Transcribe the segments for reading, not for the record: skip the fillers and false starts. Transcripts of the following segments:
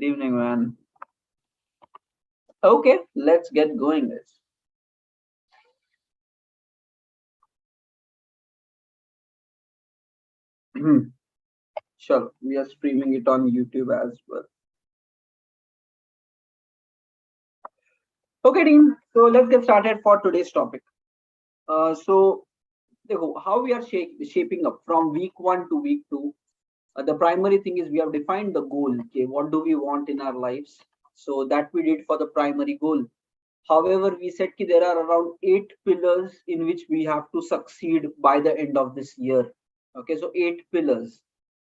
Good evening, man. Okay, let's get going, guys. Sure, we are streaming it on YouTube as well. Okay, team. So let's get started for today's topic. So how we are shaping up from week 1 to week 2. The primary thing is we have defined the goal. Okay, what do we want in our lives? So that we did for the primary goal. However, we said that there are around 8 pillars in which we have to succeed by the end of this year. Okay, so 8 pillars.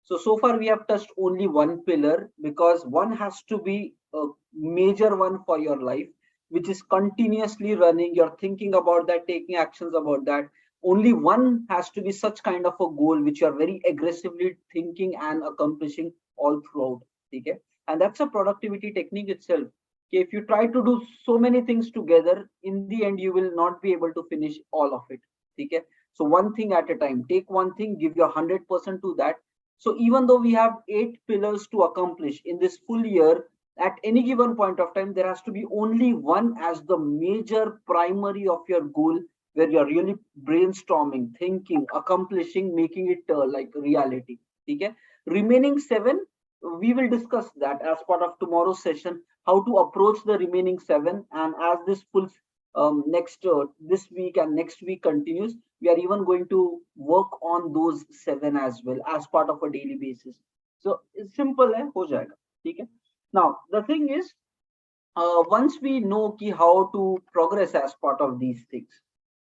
So far we have touched only one pillar because one has to be a major one for your life, which is continuously running. You're thinking about that, taking actions about that. Only one has to be such kind of a goal which you're very aggressively thinking and accomplishing all throughout. Okay, and that's a productivity technique itself. Okay, if you try to do so many things together, in the end you will not be able to finish all of it. Okay, so one thing at a time. Take one thing, give your 100% to that. So even though we have 8 pillars to accomplish in this full year, at any given point of time, there has to be only one as the major primary of your goal, where you're really brainstorming, thinking, accomplishing, making it like reality. Okay. Remaining 7, we will discuss that as part of tomorrow's session, how to approach the remaining 7. And as this full next this week and next week continues, we are even going to work on those 7 as well as part of a daily basis. So it's simple hai, ho jayega. Okay. Now the thing is, once we know ki how to progress as part of these things,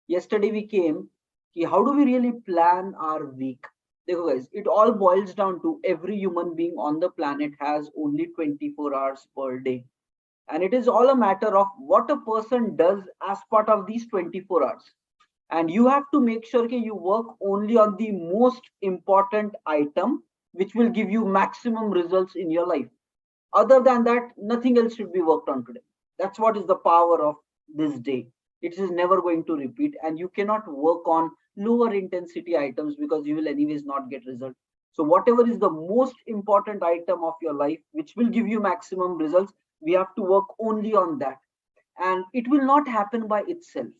yesterday we came ki how do we really plan our week. Dekho guys, it all boils down to every human being on the planet has only 24 hours per day, and it is all a matter of what a person does as part of these 24 hours. And you have to make sure that you work only on the most important item which will give you maximum results in your life. Other than that, nothing else should be worked on today. That's what is the power of this day. It is never going to repeat, and you cannot work on lower intensity items because you will anyways not get result. So whatever is the most important item of your life which will give you maximum results, we have to work only on that. And it will not happen by itself,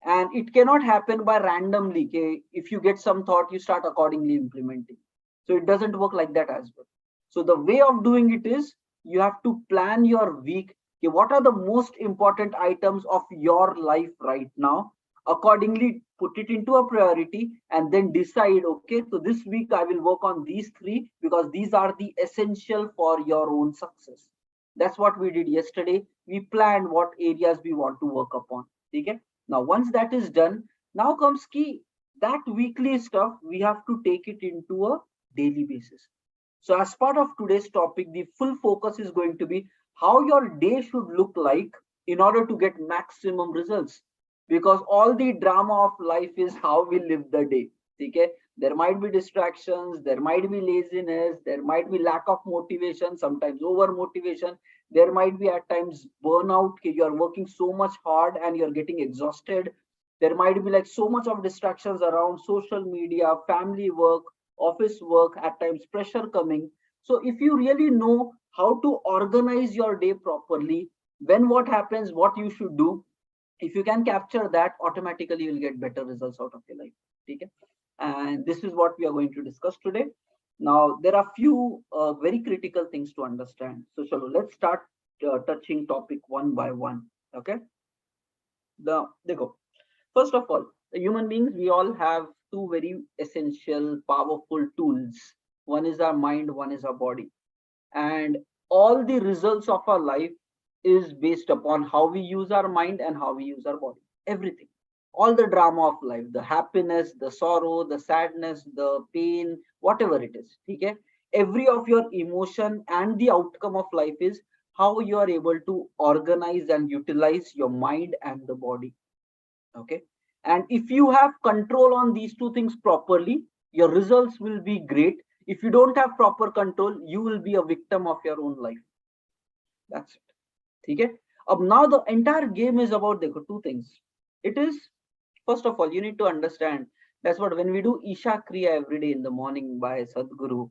and it cannot happen by randomly. Okay? If you get some thought, you start accordingly implementing. So it doesn't work like that as well. So the way of doing it is you have to plan your week. Okay, what are the most important items of your life right now? Accordingly, put it into a priority and then decide, okay, so this week I will work on these 3 because these are the essential for your own success. That's what we did yesterday. We planned what areas we want to work upon. Okay. Now, once that is done, now comes key. That weekly stuff, we have to take it into a daily basis. So as part of today's topic, the full focus is going to be how your day should look like in order to get maximum results. Because all the drama of life is how we live the day. Okay? There might be distractions, there might be laziness, there might be lack of motivation, sometimes over motivation. There might be at times burnout. You're working so much hard and you're getting exhausted. There might be like so much of distractions around social media, family work, office work, at times pressure coming. So if you really know how to organize your day properly, when what happens, what you should do, if you can capture that, automatically you'll get better results out of your life. Okay? And this is what we are going to discuss today. Now there are few very critical things to understand. So chalo, let's start touching topic one by one. Okay, they go. First of all, human beings, we all have 2 very essential powerful tools. One is our mind, one is our body. And all the results of our life is based upon how we use our mind and how we use our body. Everything, all the drama of life, the happiness, the sorrow, the sadness, the pain, whatever it is. Okay, every of your emotion and the outcome of life is how you are able to organize and utilize your mind and the body. Okay, and if you have control on these 2 things properly, your results will be great. If you don't have proper control, you will be a victim of your own life. That's it. Okay, now the entire game is about the 2 things. It is, first of all, you need to understand, that's what when we do Isha Kriya every day in the morning by Sadhguru,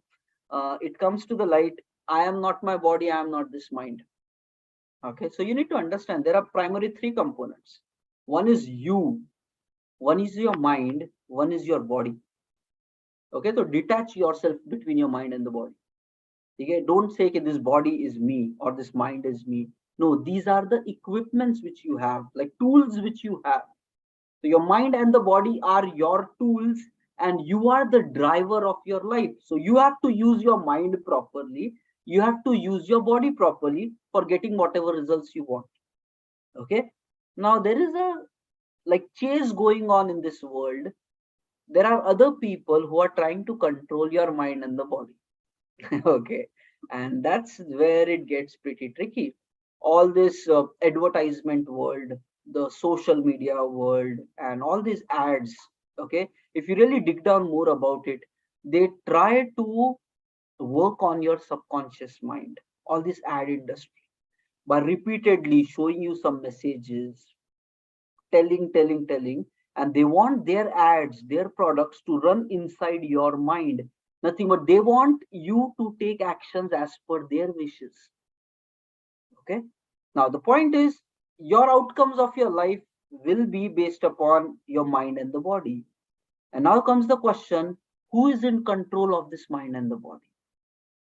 it comes to the light I am not my body, I am not this mind. Okay, so you need to understand there are primary three components. One is you, one is your mind, one is your body. Okay, so detach yourself between your mind and the body. Okay, don't say that this body is me or this mind is me. No, these are the equipments which you have, like tools which you have. So your mind and the body are your tools, and you are the driver of your life. So you have to use your mind properly. You have to use your body properly for getting whatever results you want. Okay. Now there is a like chase going on in this world. There are other people who are trying to control your mind and the body. Okay, and that's where it gets pretty tricky. All this advertisement world, the social media world, and all these ads. Okay, if you really dig down more about it, they try to work on your subconscious mind. All this ad industry by repeatedly showing you some messages, telling, and they want their ads, their products to run inside your mind. Nothing but they want you to take actions as per their wishes. Okay. Now, the point is, your outcomes of your life will be based upon your mind and the body. And now comes the question, who is in control of this mind and the body?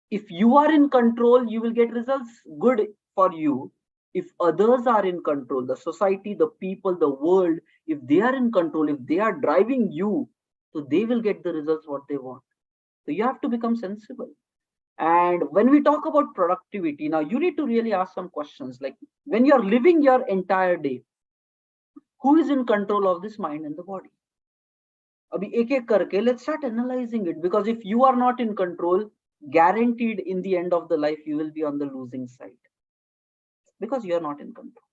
If you are in control, you will get results good for you. If others are in control, the society, the people, the world, if they are in control, if they are driving you, so they will get the results what they want. So you have to become sensible. And when we talk about productivity, now you need to really ask some questions like when you're living your entire day, who is in control of this mind and the body? Abhi ek ek karke, let's start analyzing it, because if you are not in control, guaranteed in the end of the life you will be on the losing side because you are not in control.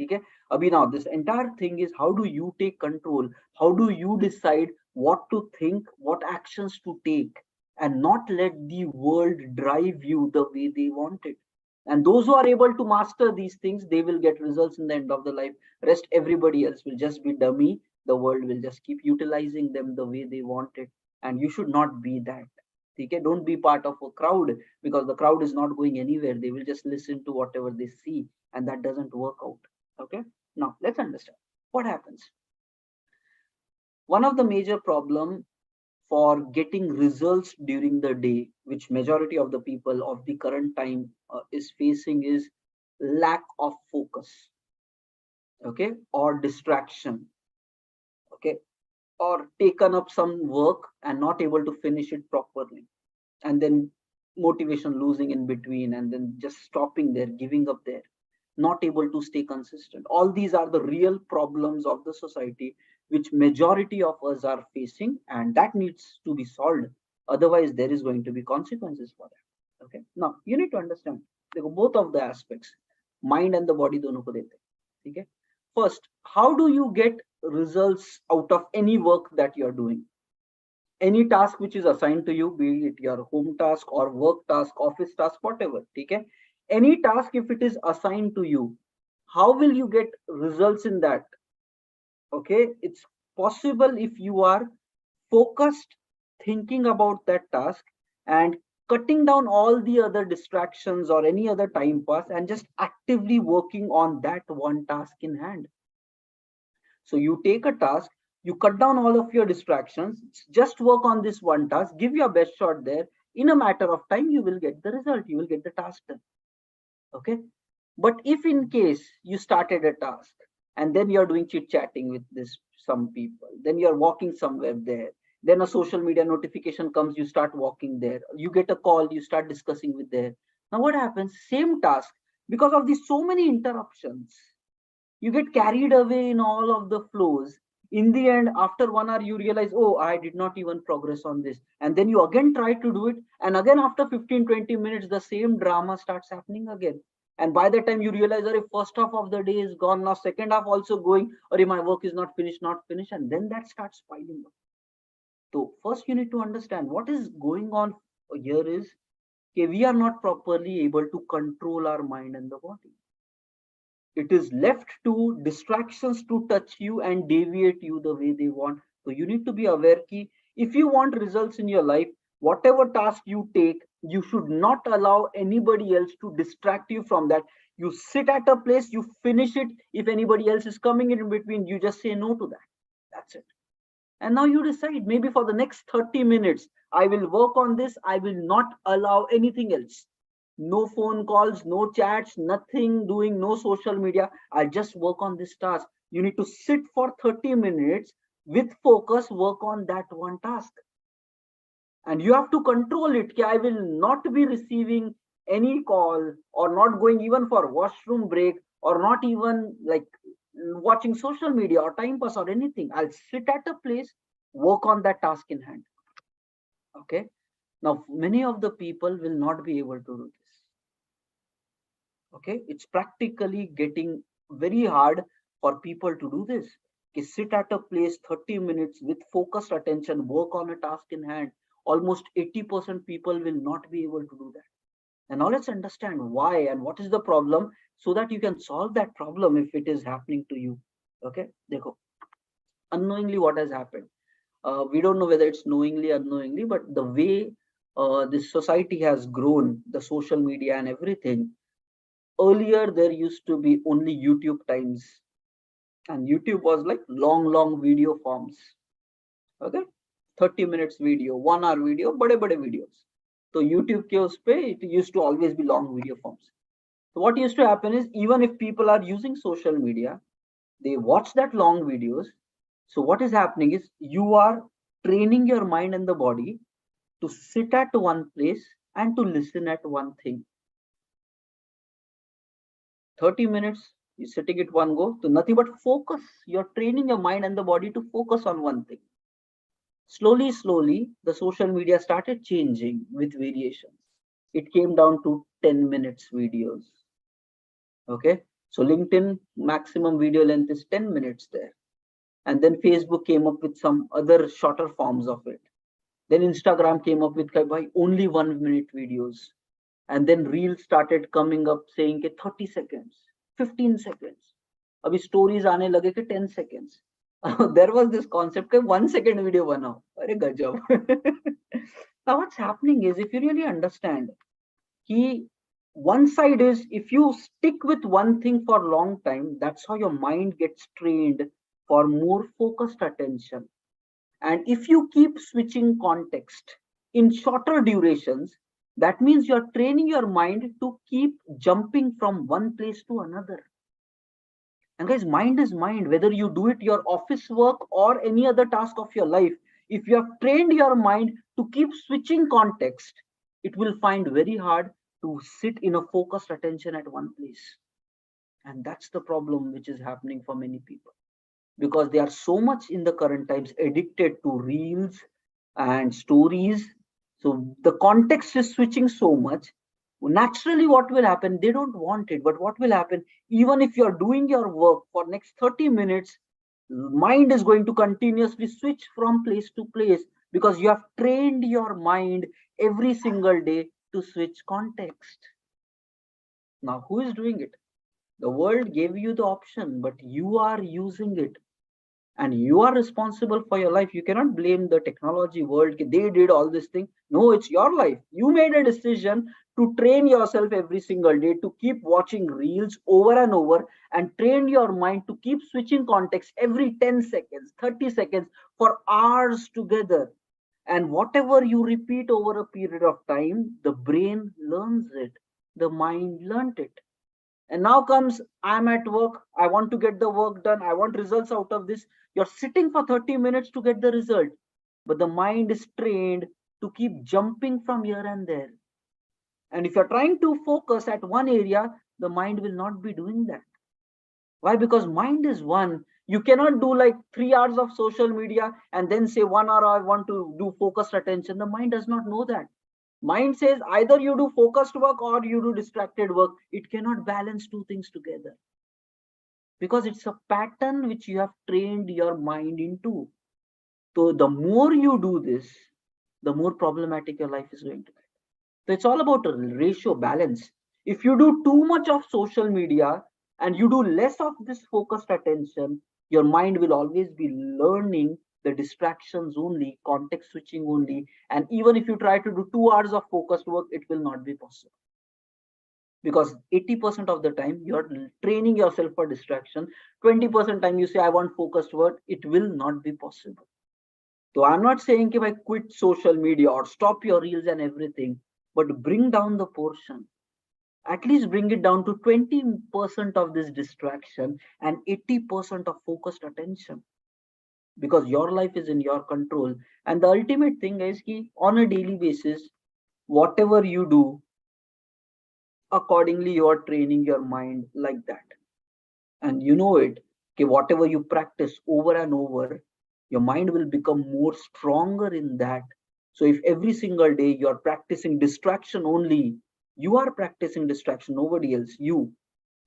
Okay, Abhi, now this entire thing is how do you take control? How do you decide what to think, what actions to take, and not let the world drive you the way they want it? And those who are able to master these things, they will get results in the end of the life. Rest everybody else will just be dummy. The world will just keep utilizing them the way they want it. And you should not be that. Okay, don't be part of a crowd, because the crowd is not going anywhere. They will just listen to whatever they see, and that doesn't work out. Okay, now let's understand what happens. One of the major problem for getting results during the day, which majority of the people of the current time is facing, is lack of focus. Okay, or distraction. Okay, or taken up some work and not able to finish it properly, and then motivation losing in between, and then just stopping there, giving up there, not able to stay consistent. All these are the real problems of the society which majority of us are facing, and that needs to be solved. Otherwise there is going to be consequences for that. Okay, now you need to understand both of the aspects, mind and the body dono ko dete. Okay, first, how do you get results out of any work that you are doing? Any task which is assigned to you, be it your home task or work task, office task, whatever. Okay, any task, if it is assigned to you, how will you get results in that? Okay, it's possible if you are focused, thinking about that task, and cutting down all the other distractions or any other time pass, and just actively working on that one task in hand. So you take a task, you cut down all of your distractions, just work on this one task, give your best shot there. In a matter of time, you will get the result, you will get the task done. Okay. But if in case you started a task and then you're doing chit chatting with this some people, then you're walking somewhere there, then a social media notification comes, you start walking there, you get a call, you start discussing with there. Now what happens? Same task, because of these so many interruptions, you get carried away in all of the flows. In the end, after 1 hour, you realize, oh, I did not even progress on this. And then you again try to do it. And again, after 15-20 minutes, the same drama starts happening again. And by the time you realize, oh, first half of the day is gone, now second half also going, or my work is not finished, and then that starts piling up. So first you need to understand what is going on here is, okay, we are not properly able to control our mind and the body. It is left to distractions to touch you and deviate you the way they want. So you need to be aware that if you want results in your life, Whatever task you take, you should not allow anybody else to distract you from that. You sit at a place, you finish it. If anybody else is coming in between, you just say no to that. That's it. And now you decide, maybe for the next 30 minutes, I will work on this. I will not allow anything else. No phone calls, no chats, nothing doing, no social media. I'll just work on this task. You need to sit for 30 minutes with focus, work on that one task. And you have to control it. I will not be receiving any call, or not going even for washroom break, or not even like watching social media or time pass or anything. I'll sit at a place, work on that task in hand. Okay. Now, many of the people will not be able to do this. Okay. It's practically getting very hard for people to do this. Okay, sit at a place 30 minutes with focused attention, work on a task in hand. Almost 80% people will not be able to do that. And now let's understand why and what is the problem, so that you can solve that problem if it is happening to you. Okay, dekho. Unknowingly, what has happened? We don't know whether it's knowingly or unknowingly, but the way this society has grown, the social media and everything. Earlier, there used to be only YouTube times, and YouTube was like long video forms. Okay, 30 minutes video, 1 hour video, bade videos. So YouTube ke uspe, it used to always be long video forms. So what used to happen is, even if people are using social media, they watch that long videos. So what is happening is, you are training your mind and the body to sit at one place and to listen at one thing. 30 minutes, you're sitting at one go, so nothing but focus. You're training your mind and the body to focus on one thing. Slowly, the social media started changing with variations. It came down to 10 minutes videos. Okay, so LinkedIn maximum video length is 10 minutes there. And then Facebook came up with some other shorter forms of it. Then Instagram came up with only 1 minute videos. And then Reels started coming up saying 30 seconds, 15 seconds. Abhi stories aane lage 10 seconds. There was this concept 1 second video banao. Are gajab. Now what's happening is, if you really understand, one side is, if you stick with one thing for a long time, that's how your mind gets trained for more focused attention. And if you keep switching context in shorter durations, that means you're training your mind to keep jumping from one place to another. And guys, mind is mind, whether you do it your office work or any other task of your life. If you have trained your mind to keep switching context, it will find very hard to sit in a focused attention at one place. And that's the problem which is happening for many people, because they are so much in the current times addicted to reels and stories. So the context is switching so much. Naturally, what will happen? They don't want it, but what will happen? Even if you're doing your work for next 30 minutes, mind is going to continuously switch from place to place, because you have trained your mind every single day to switch context. Now, who is doing it? The world gave you the option, but you are using it. And you are responsible for your life. You cannot blame the technology world. They did all this thing. No, it's your life. You made a decision to train yourself every single day to keep watching reels over and over, and train your mind to keep switching context every 10 seconds, 30 seconds for hours together. And whatever you repeat over a period of time, the brain learns it. The mind learned it. And now comes, I'm at work, I want to get the work done, I want results out of this. You're sitting for 30 minutes to get the result, but the mind is trained to keep jumping from here and there. And if you're trying to focus at one area, the mind will not be doing that. Why? Because mind is one. You cannot do like 3 hours of social media and then say 1 hour I want to do focused attention. The mind does not know that. Mind says either you do focused work or you do distracted work. It cannot balance two things together, because it's a pattern which you have trained your mind into. So the more you do this, the more problematic your life is going to get. So it's all about a ratio, balance. If you do too much of social media and you do less of this focused attention, your mind will always be learning the distractions only, context switching only. And even if you try to do 2 hours of focused work, it will not be possible, because 80% of the time you're training yourself for distraction. 20% time you say I want focused work, it will not be possible. So I'm not saying if I quit social media or stop your reels and everything, but bring down the portion. At least bring it down to 20% of this distraction and 80% of focused attention, because your life is in your control. And the ultimate thing is ki, on a daily basis, whatever you do, accordingly you are training your mind like that. And you know it, okay, whatever you practice over and over, your mind will become more stronger in that. So if every single day you're practicing distraction only, you are practicing distraction, nobody else, you.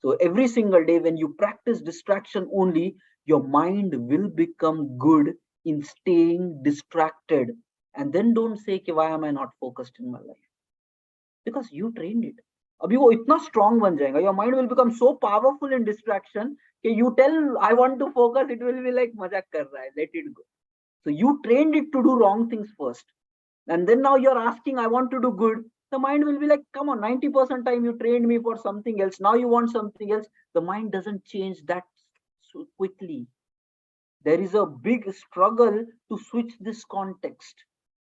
So every single day when you practice distraction only, your mind will become good in staying distracted. And then don't say कि why am I not focused in my life, because you trained it. अभी वो इतना strong बन जाएगा, your mind will become so powerful in distraction कि you tell I want to focus, it will be like मजाक कर रहा है, let it go. So you trained it to do wrong things first, and then now you're asking I want to do good. The mind will be like, come on, 90% time you trained me for something else, now you want something else. The mind doesn't change that so quickly. There is a big struggle to switch this context.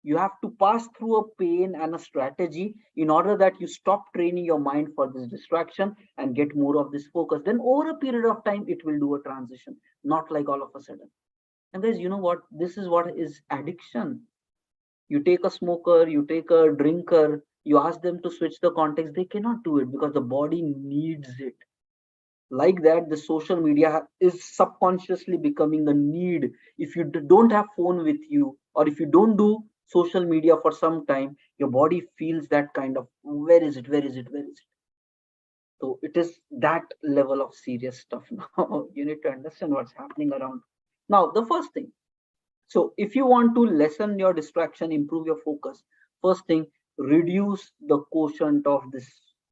You have to pass through a pain and a strategy in order that you stop training your mind for this distraction and get more of this focus. Then over a period of time it will do a transition, not like all of a sudden. And guys, you know what, this is what is addiction. You take a smoker, you take a drinker, you ask them to switch the context, they cannot do it because the body needs it. Like that, the social media is subconsciously becoming a need. If you don't have phone with you, or if you don't do social media for some time, your body feels that kind of, where is it, where is it, where is it. So it is that level of serious stuff. Now you need to understand what's happening around. Now the first thing, so if you want to lessen your distraction, improve your focus, first thing, reduce the quotient of this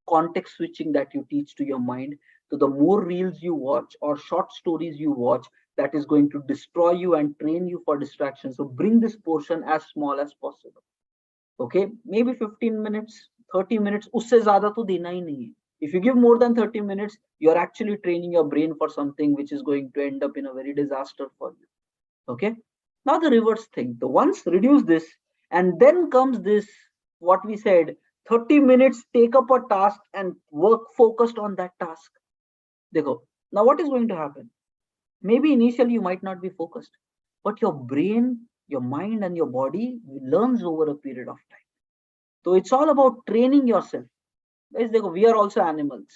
context switching that you teach to your mind. So the more reels you watch or short stories you watch, that is going to destroy you and train you for distraction. So bring this portion as small as possible. Okay, maybe 15 minutes, 30 minutes, usse zyada to dena hi nahi hai. If you give more than 30 minutes, you're actually training your brain for something which is going to end up in a very disaster for you. Okay, now the reverse thing, the once reduce this, and then comes this, what we said, 30 minutes, take up a task and work focused on that task. Dekho, now what is going to happen? Maybe initially you might not be focused, but your brain, your mind and your body learns over a period of time. So it's all about training yourself. Guys, dekho, we are also animals.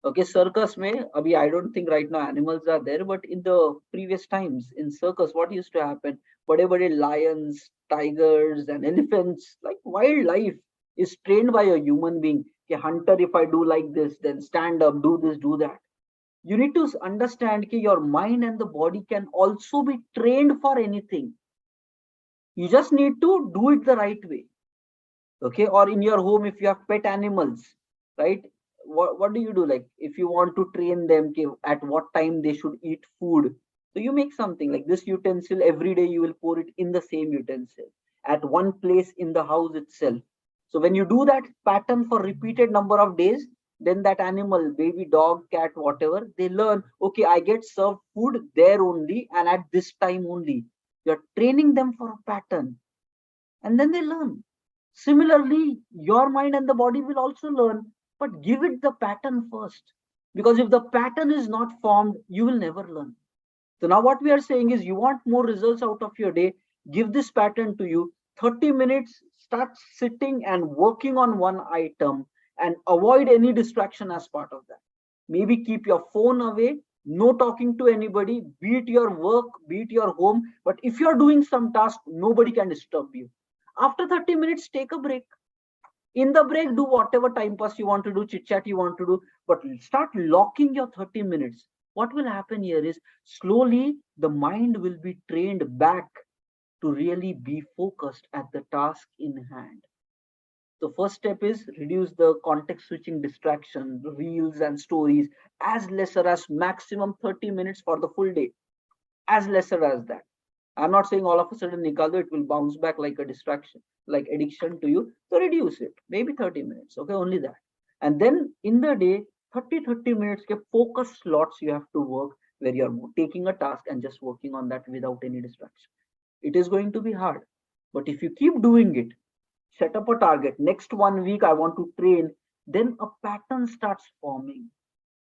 Okay, circus mein, abhi I don't think right now animals are there, but in the previous times in circus, what used to happen? Bade lions, tigers, and elephants, like wildlife, is trained by a human being. Okay, hunter, if I do like this, then stand up, do this, do that. You need to understand that your mind and the body can also be trained for anything. You just need to do it the right way. Okay, or in your home, if you have pet animals, right? What do you do? Like if you want to train them at what time they should eat food, so you make something like this utensil, every day you will pour it in the same utensil at one place in the house itself. So when you do that pattern for repeated number of days, then that animal, baby, dog, cat, whatever, they learn, okay, I get served food there only and at this time only. You're training them for a pattern, and then they learn. Similarly, your mind and the body will also learn, but give it the pattern first. Because if the pattern is not formed, you will never learn. So now what we are saying is, you want more results out of your day, give this pattern to you. 30 minutes, start sitting and working on one item and avoid any distraction as part of that. Maybe keep your phone away, no talking to anybody, be it your work, be it your home. But if you're doing some task, nobody can disturb you. After 30 minutes, take a break. In the break, do whatever time pass you want to do, chit chat you want to do, but start locking your 30 minutes. What will happen here is, slowly the mind will be trained back to really be focused at the task in hand. The first step is reduce the context switching distraction, reels and stories, as lesser as maximum 30 minutes for the full day, as lesser as that. I'm not saying all of a sudden nikal do, it will bounce back like a distraction, like addiction to you. So reduce it, maybe 30 minutes. Okay, only that. And then in the day, 30 minutes ke focus slots you have to work, where you're taking a task and just working on that without any distraction. It is going to be hard. But if you keep doing it, set up a target. Next 1 week, I want to train. Then a pattern starts forming.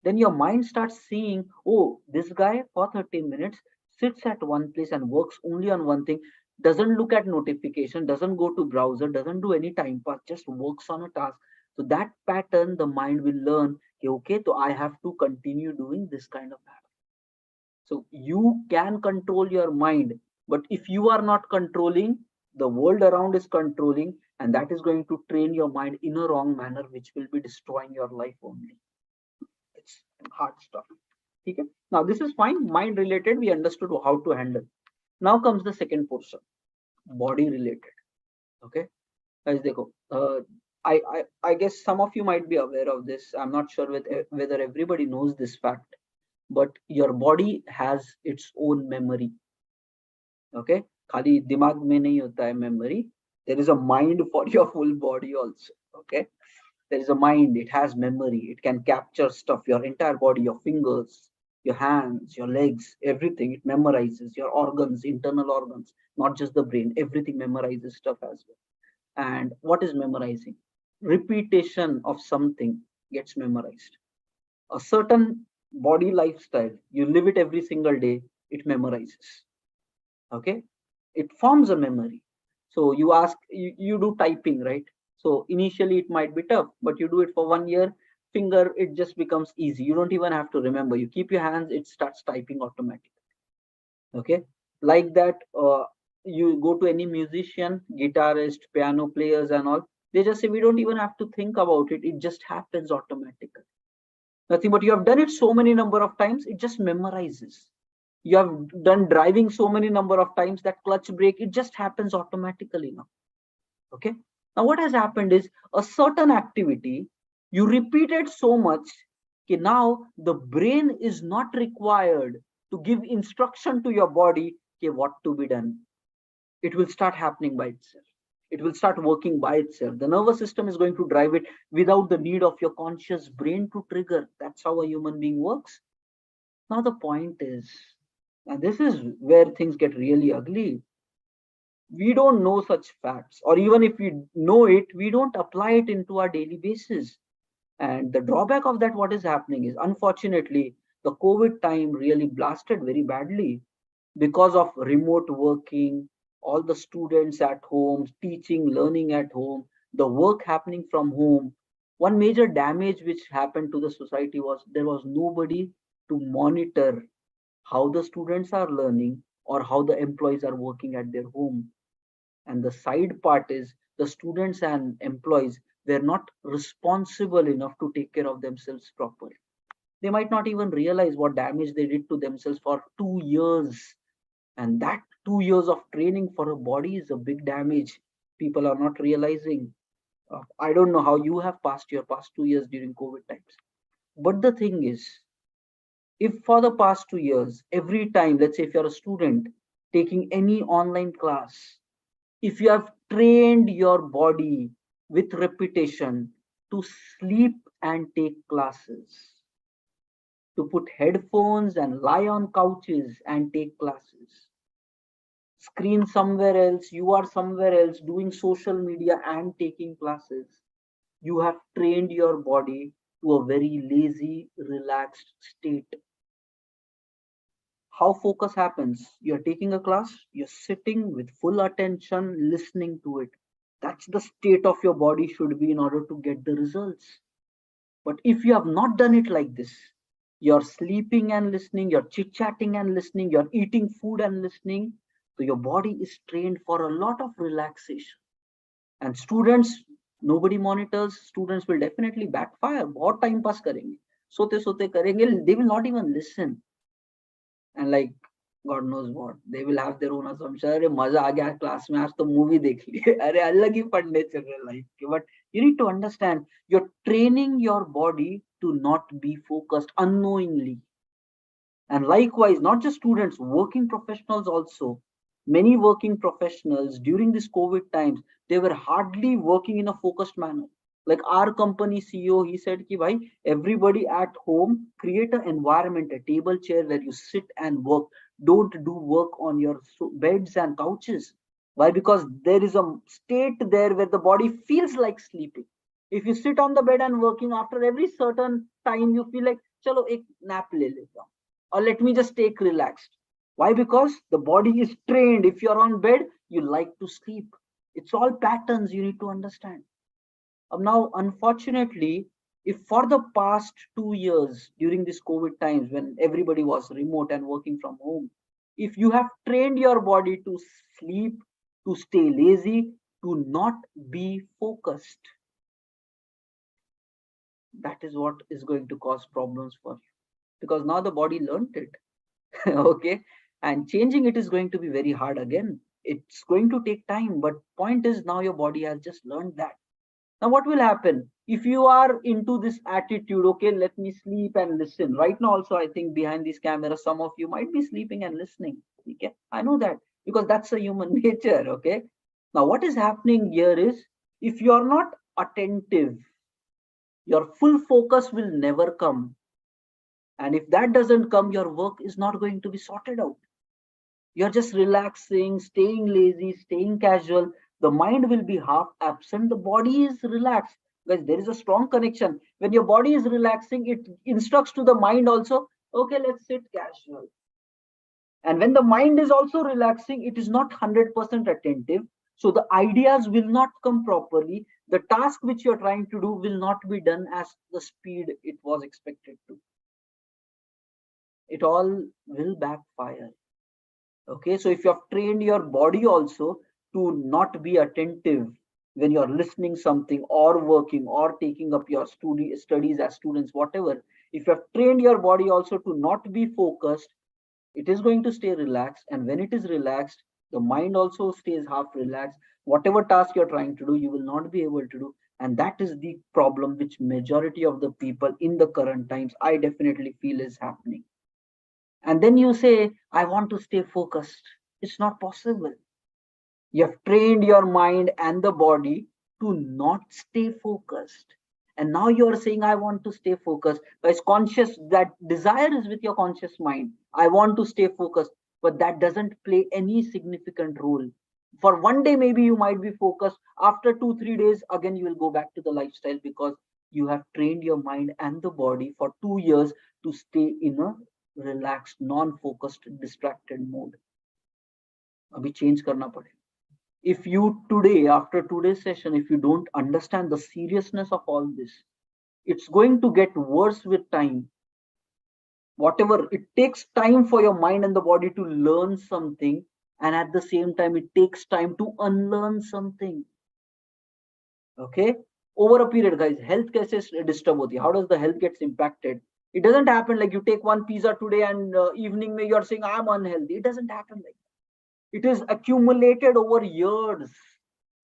Then your mind starts seeing, oh, this guy for 30 minutes sits at one place and works only on one thing, doesn't look at notification, doesn't go to browser, doesn't do any time pass, just works on a task. So that pattern, the mind will learn, okay, so I have to continue doing this kind of habit. So you can control your mind, but if you are not controlling, the world around is controlling, and that is going to train your mind in a wrong manner, which will be destroying your life only. It's hard stuff. Okay. Now this is fine. Mind related, we understood how to handle. Now comes the second portion, body related. Okay. Guys, I guess some of you might be aware of this. I'm not sure whether everybody knows this fact, but your body has its own memory. Okay, खाली दिमाग में नहीं होता है memory. There is a mind for your full body also. Okay, there is a mind. It has memory. It can capture stuff, your entire body, your fingers, your hands, your legs, everything. It memorizes your organs, internal organs, not just the brain. Everything memorizes stuff as well. And what is memorizing? Repetition of something gets memorized. A certain body lifestyle, you live it every single day, it memorizes. Okay, it forms a memory. So you ask, you do typing, right? So initially it might be tough, but you do it for 1 year, finger, it just becomes easy. You don't even have to remember. You keep your hands, it starts typing automatically. Okay, like that. You go to any musician, guitarist, piano players and all, they just say we don't even have to think about it, it just happens automatically. Nothing, but you have done it so many number of times, it just memorizes. You have done driving so many number of times, that clutch brake, it just happens automatically now. Okay, now what has happened is a certain activity you repeated so much that now the brain is not required to give instruction to your body what to be done. It will start happening by itself. It will start working by itself. The nervous system is going to drive it without the need of your conscious brain to trigger. That's how a human being works. Now the point is, and this is where things get really ugly, we don't know such facts, or even if we know it, we don't apply it into our daily basis. And the drawback of that, what is happening is, unfortunately, the COVID time really blasted very badly because of remote working, all the students at home, teaching, learning at home, the work happening from home. One major damage which happened to the society was there was nobody to monitor how the students are learning or how the employees are working at their home. And the side part is the students and employees were not responsible enough to take care of themselves properly. They might not even realize what damage they did to themselves for 2 years. And that 2 years of training for a body is a big damage. People are not realizing. I don't know how you have passed your past 2 years during COVID times. But the thing is, if for the past 2 years, every time, let's say if you're a student taking any online class, if you have trained your body with repetition to sleep and take classes, to put headphones and lie on couches and take classes, screen somewhere else, you are somewhere else doing social media and taking classes, you have trained your body to a very lazy, relaxed state. How focus happens? You're taking a class, you're sitting with full attention, listening to it. That's the state of your body should be in order to get the results. But if you have not done it like this, you're sleeping and listening, you're chit chatting and listening, you're eating food and listening, so your body is trained for a lot of relaxation. And students, nobody monitors, students will definitely backfire. बहुत time pass करेंगे, सोते सोते करेंगे, they will not even listen. And like God knows what, they will have their own assumption. अरे मजा आ गया class में, आज तो मूवी देख ली, अरे अलग ही पढ़ने चल रहे लाइफ के. But you need to understand, you're training your body to not be focused unknowingly. And likewise, not just students, working professionals also. Many working professionals during this COVID times, they were hardly working in a focused manner. Like our company CEO, he said ki bhai, everybody at home create an environment, a table chair where you sit and work. Don't do work on your beds and couches. Why? Because there is a state there where the body feels like sleeping. If you sit on the bed and working, after every certain time you feel like chalo ek nap le leta, or let me just take relaxed. Why? Because the body is trained. If you're on bed, you like to sleep. It's all patterns you need to understand. Now, unfortunately, if for the past 2 years during this COVID times when everybody was remote and working from home, if you have trained your body to sleep, to stay lazy, to not be focused, that is what is going to cause problems for you, because now the body learned it. Okay, and changing it is going to be very hard again. It's going to take time, but point is now your body has just learned that. Now what will happen if you are into this attitude, okay, let me sleep and listen. Right now also, I think behind these cameras some of you might be sleeping and listening. Okay, I know that, because that's a human nature. Okay, now what is happening here is, if you are not attentive, your full focus will never come. And if that doesn't come, your work is not going to be sorted out. You're just relaxing, staying lazy, staying casual. The mind will be half absent. The body is relaxed. Guys, there is a strong connection. When your body is relaxing, it instructs to the mind also, okay, let's sit casual. And when the mind is also relaxing, it is not 100% attentive. So the ideas will not come properly. The task which you're trying to do will not be done as the speed it was expected to. It all will backfire. Okay, so if you have trained your body also to not be attentive when you're listening something or working or taking up your studies as students, whatever, if you have trained your body also to not be focused, it is going to stay relaxed. And when it is relaxed, the mind also stays half relaxed. Whatever task you're trying to do, you will not be able to do. And that is the problem which majority of the people in the current times, I definitely feel, is happening. And then you say, I want to stay focused. It's not possible. You have trained your mind and the body to not stay focused. And now you are saying, I want to stay focused. It's conscious, that desire is with your conscious mind. I want to stay focused, but that doesn't play any significant role. For one day, maybe you might be focused. After 2, 3 days, again, you will go back to the lifestyle, because you have trained your mind and the body for 2 years to stay in a relaxed, non-focused, distracted mode. अभी change करना पड़ेगा. If you today, after today's session, if you don't understand the seriousness of all this, it's going to get worse with time. Whatever, it takes time for your mind and the body to learn something, and at the same time, it takes time to unlearn something. Okay, over a period, guys, health cases disturb hoti. How does the health gets impacted? It doesn't happen like you take one pizza today and evening may you're saying I'm unhealthy. It doesn't happen like that. It is accumulated over years.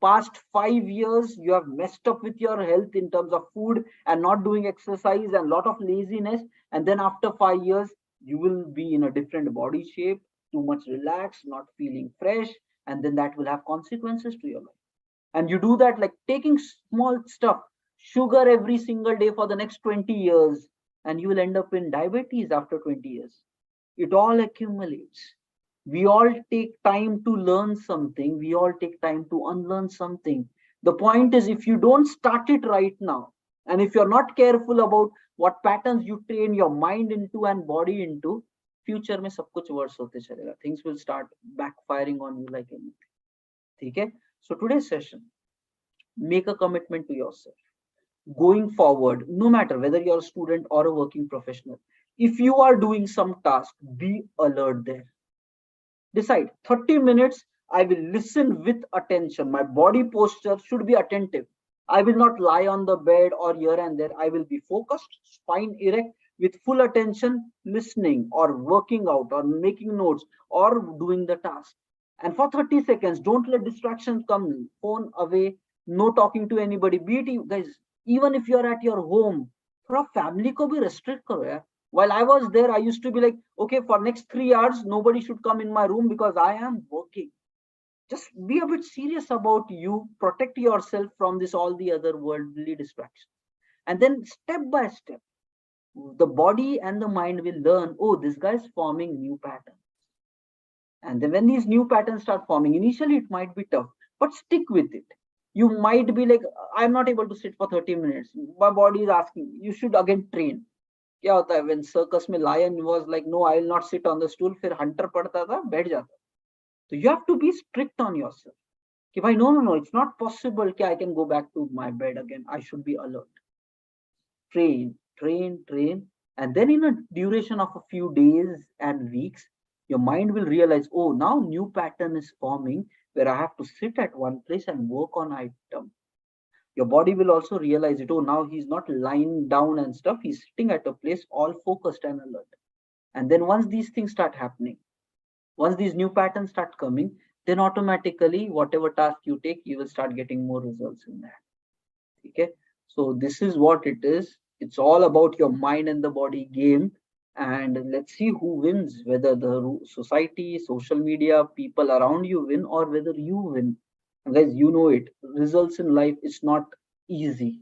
Past 5 years, you have messed up with your health in terms of food and not doing exercise and lot of laziness. And then after 5 years, you will be in a different body shape, too much relaxed, not feeling fresh, and then that will have consequences to your life. And you do that like taking small stuff, sugar every single day for the next 20 years, and you will end up in diabetes after 20 years. It all accumulates. We all take time to learn something, we all take time to unlearn something. The point is, if you don't start it right now, and if you're not careful about what patterns you train your mind into and body into, future mein sab kuch worse hote chalega. Things will start backfiring on you like anything. Okay? So today's session, make a commitment to yourself. Going forward, no matter whether you're a student or a working professional, if you are doing some task, be alert there. Decide 30 minutes, I will listen with attention. My body posture should be attentive. I will not lie on the bed or here and there. I will be focused, spine erect, with full attention, listening or working out or making notes or doing the task. And for 30 seconds, don't let distractions come. Phone away, no talking to anybody. Be it, guys, even if you're at your home, थोड़ा family को भी restrict करो यार. While I was there, I used to be like, okay, for next 3 hours, nobody should come in my room because I am working. Just be a bit serious about you, protect yourself from this all the other worldly distractions. And then step by step, the body and the mind will learn, oh, this guy is forming new patterns. And then when these new patterns start forming, initially it might be tough, but stick with it. You might be like, I'm not able to sit for 30 minutes. My body is asking, you should again train. क्या होता है when circus में lion was like, no, I will not sit on the stool, फिर hunter पड़ता था, बैठ जाता. So you have to be strict on yourself. कि भाई, no, no, no, it's not possible कि I can go back to my bed again. I should be alert. Train, train, train. And then in a duration of a few days and weeks, your mind will realize, oh, now new pattern is forming where I have to sit at one place and work on item. Your body will also realize it, oh, now he's not lying down and stuff, he's sitting at a place all focused and alert. And then once these things start happening, once these new patterns start coming, then automatically whatever task you take, you will start getting more results in that. Okay, so this is what it is. It's all about your mind and the body game. And let's see who wins, whether the society, social media, people around you win, or whether you win. And guys, you know it, results in life is not easy.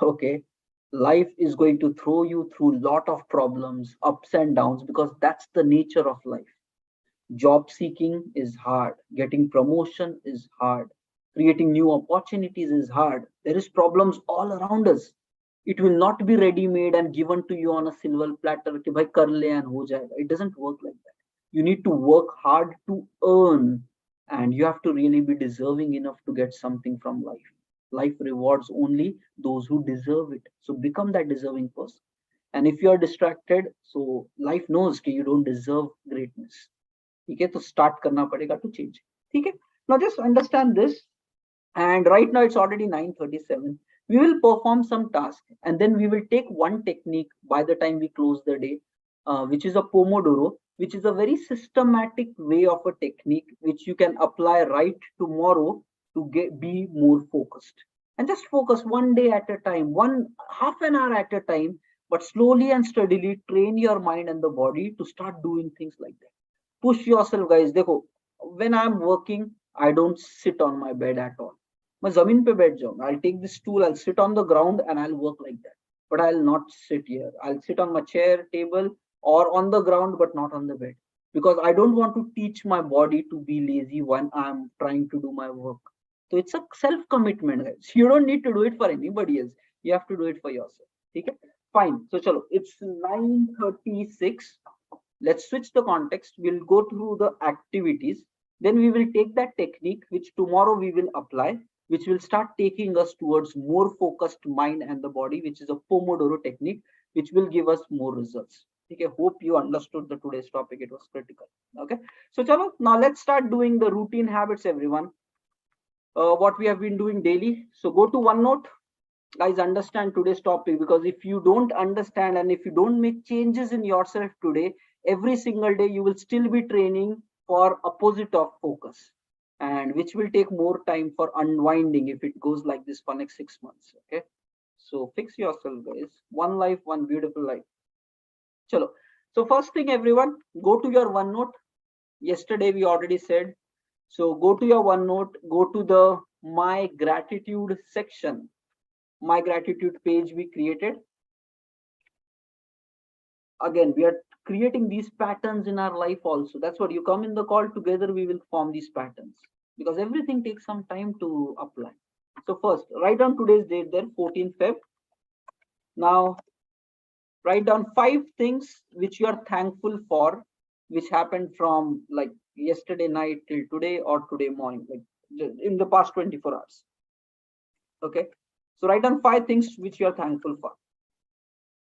Okay, life is going to throw you through lot of problems, ups and downs, because that's the nature of life. Job seeking is hard, getting promotion is hard, creating new opportunities is hard. There is problems all around us. It will not be ready made and given to you on a silver platter कि भाई कर ले and हो जाएगा. It doesn't work like that. You need to work hard to earn, and you have to really be deserving enough to get something from life. Life rewards only those who deserve it, so become that deserving person. And if you are distracted, so life knows that you don't deserve greatness. ठीक है, तो start करना पड़ेगा to change. ठीक है, now just understand this. And right now it's already 9:37. We will perform some task, and then we will take one technique by the time we close the day, which is a pomodoro, which is a very systematic way of a technique which you can apply right tomorrow to be more focused. And just focus one day at a time, one half an hour at a time, but slowly and steadily train your mind and the body to start doing things like that. Push yourself, guys. देखो, when I'm working, I don't sit on my bed at all. मैं जमीन पे बैठ जाऊंगा. I'll take this stool, I'll sit on the ground and I'll work like that. But I'll not sit here. I'll sit on my chair, table, or on the ground, but not on the bed. Because I don't want to teach my body to be lazy when I'm trying to do my work. So it's a self-commitment, guys. You don't need to do it for anybody else. You have to do it for yourself. Okay? Fine. So chalo, it's 9:36. Let's switch the context. We'll go through the activities. Then we will take that technique, which tomorrow we will apply, which will start taking us towards more focused mind and the body, which is a Pomodoro technique, which will give us more results. Okay, hope you understood the today's topic. It was critical. Okay, so chalo, now let's start doing the routine habits, everyone. What we have been doing daily. So go to OneNote, guys, understand today's topic, because if you don't understand and if you don't make changes in yourself today, every single day you will still be training for opposite of focus, and which will take more time for unwinding if it goes like this for next 6 months. Okay, so fix yourself, guys. One life, one beautiful life. Chalo. So first thing, everyone, go to your OneNote. Yesterday we already said, so go to your OneNote, go to the my gratitude section, my gratitude page we created. Again, we are creating these patterns in our life also. That's what you come in the call together, we will form these patterns, because everything takes some time to apply. So first, write down today's date there, 14th Feb. Now write down 5 things which you are thankful for, which happened from like yesterday night till today or today morning, like in the past 24 hours. Okay, so write down 5 things which you are thankful for.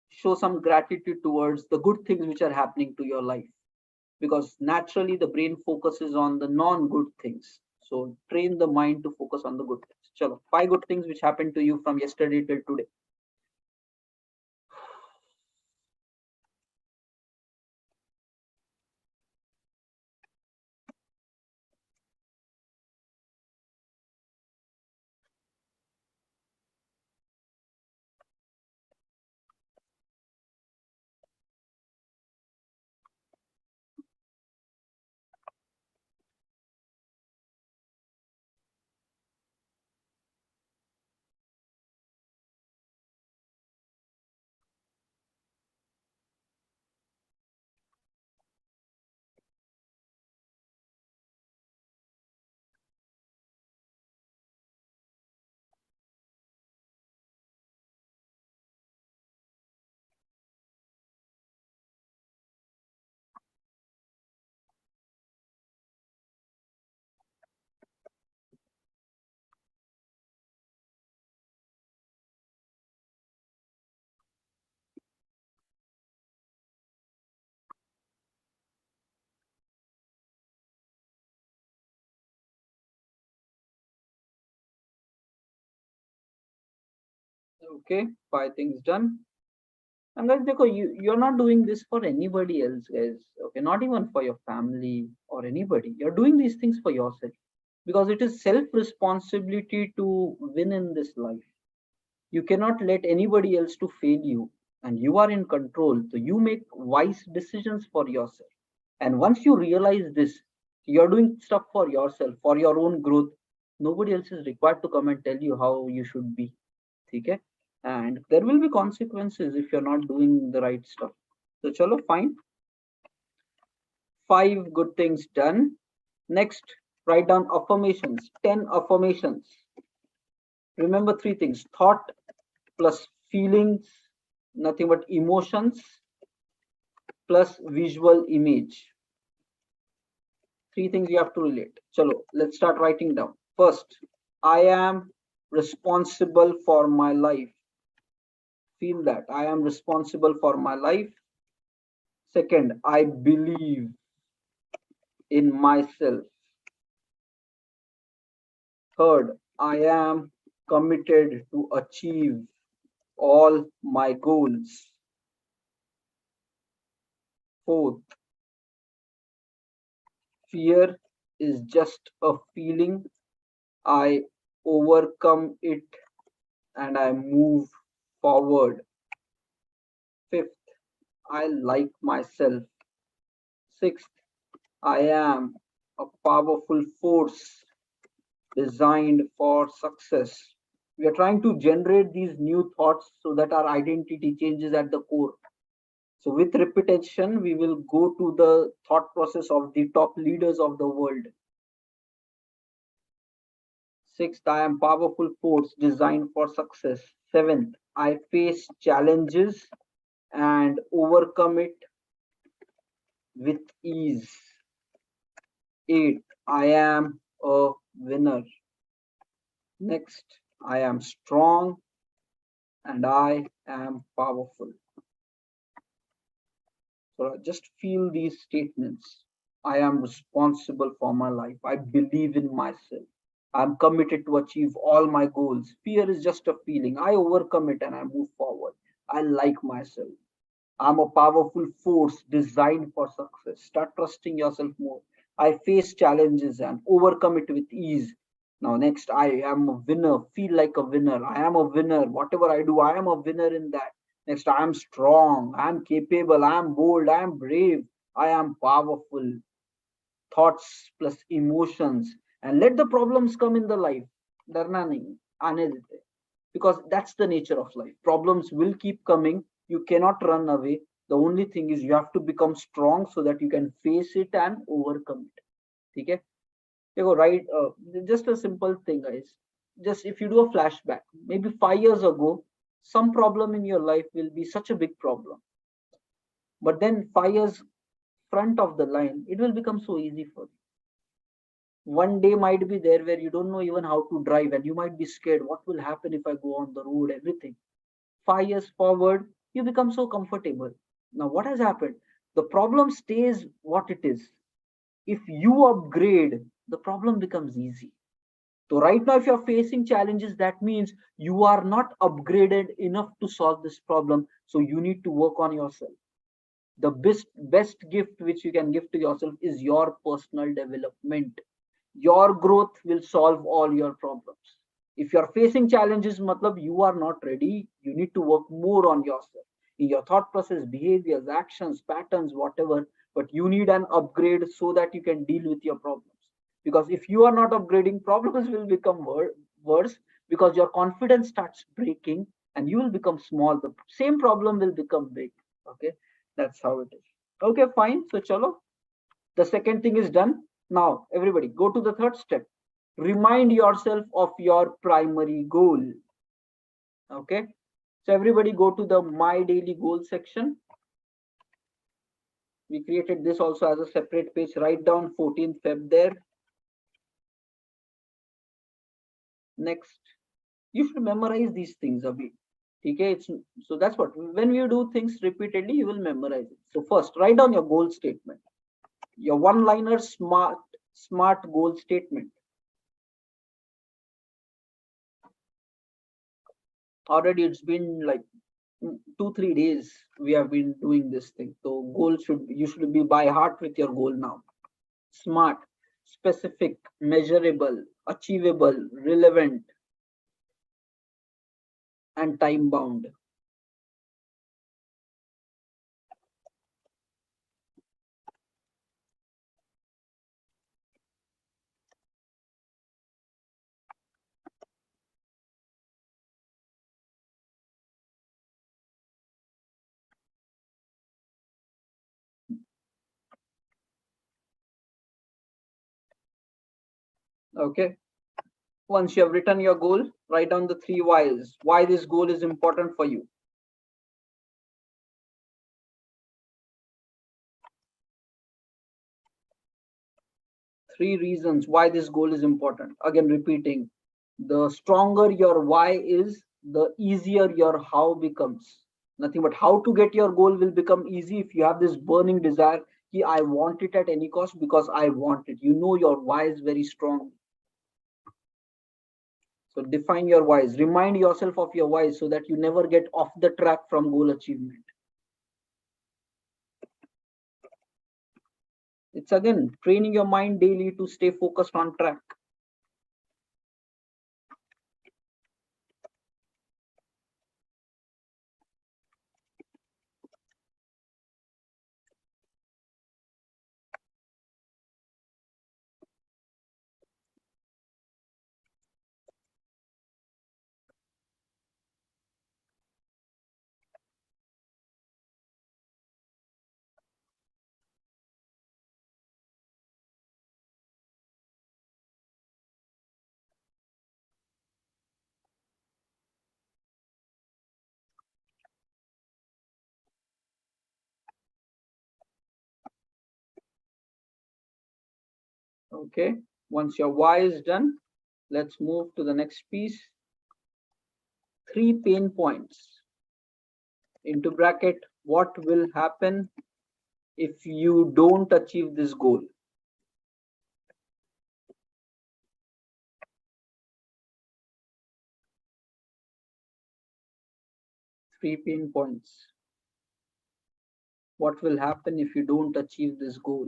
Show some gratitude towards the good things which are happening to your life, because naturally the brain focuses on the non-good things. So train the mind to focus on the good things. Chalo, 5 good things which happened to you from yesterday till today. Okay, 5 things done. And guys, you're not doing this for anybody else, guys. Okay, not even for your family or anybody. You're doing these things for yourself because it is self responsibility to win in this life. You cannot let anybody else to fail you, and you are in control. So you make wise decisions for yourself. And once you realize this, you're doing stuff for yourself, for your own growth. Nobody else is required to come and tell you how you should be. Okay? And there will be consequences if you're not doing the right stuff. So chalo, fine. 5 good things done. Next, write down affirmations. 10 affirmations. Remember 3 things: thought plus feelings, nothing but emotions, plus visual image. 3 things you have to relate. Chalo, let's start writing down. First, I am responsible for my life. Feel that. I am responsible for my life. Second, I believe in myself. Third, I am committed to achieve all my goals. Fourth, fear is just a feeling. I overcome it and I move forward. Fifth, I like myself. Sixth, I am a powerful force designed for success. We are trying to generate these new thoughts so that our identity changes at the core. So with repetition, we will go to the thought process of the top leaders of the world. Sixth, I am powerful force designed for success. Seventh, I face challenges and overcome it with ease. Eighth, I am a winner. Next, I am strong and I am powerful. So just feel these statements. I am responsible for my life. I believe in myself. I'm committed to achieve all my goals. Fear is just a feeling. I overcome it and I move forward. I like myself. I'm a powerful force designed for success. Start trusting yourself more. I face challenges and overcome it with ease. Now, next, I am a winner. Feel like a winner. I am a winner. Whatever I do, I am a winner in that. Next, I am strong. I am capable. I am bold. I am brave. I am powerful. Thoughts plus emotions. And let the problems come in the life. डरना नहीं, आने देते. Because that's the nature of life. Problems will keep coming. You cannot run away. The only thing is you have to become strong so that you can face it and overcome it. Okay? You go right. Just a simple thing, guys. Just if you do a flashback, maybe 5 years ago, some problem in your life will be such a big problem. But then 5 years front of the line, it will become so easy for you. One day might be there where you don't know even how to drive and you might be scared. What will happen if I go on the road? Everything. 5 years forward, you become so comfortable. Now, what has happened? The problem stays what it is. If you upgrade, the problem becomes easy. So, right now, if you're facing challenges, that means you are not upgraded enough to solve this problem. So, you need to work on yourself. The best gift which you can give to yourself is your personal development. Your growth will solve all your problems. If you're facing challenges, matlab you are not ready. You need to work more on yourself in your thought process, behaviors, actions, patterns, whatever. But you need an upgrade so that you can deal with your problems. Because if you are not upgrading, problems will become worse because your confidence starts breaking and you will become small. The same problem will become big. Okay, that's how it is. Okay, fine. So, chalo. The second thing is done. Now, everybody, go to the third step. Remind yourself of your primary goal. Okay. So, everybody, go to the My Daily Goal section. We created this also as a separate page. Write down 14th Feb there. Next, you should memorize these things a bit. Okay, so that's what when you do things repeatedly, you will memorize it. So first, write down your goal statement, your one-liner smart goal statement. Already it's been like 2 3 days we have been doing this thing. So goal should, you should be by heart with your goal now. Smart, specific, measurable, achievable, relevant, and time bound. Okay. Once you have written your goal, write down the three whys. Why this goal is important for you. Three reasons why this goal is important. Again, repeating. The stronger your why is, the easier your how becomes. Nothing but how to get your goal will become easy if you have this burning desire. I want it at any cost because I want it. You know your why is very strong. So define your whys. Remind yourself of your whys so that you never get off the track from goal achievement. It's again training your mind daily to stay focused on track. Okay. Once your why is done, let's move to the next piece. 3 pain points. Into bracket, what will happen if you don't achieve this goal? 3 pain points. What will happen if you don't achieve this goal?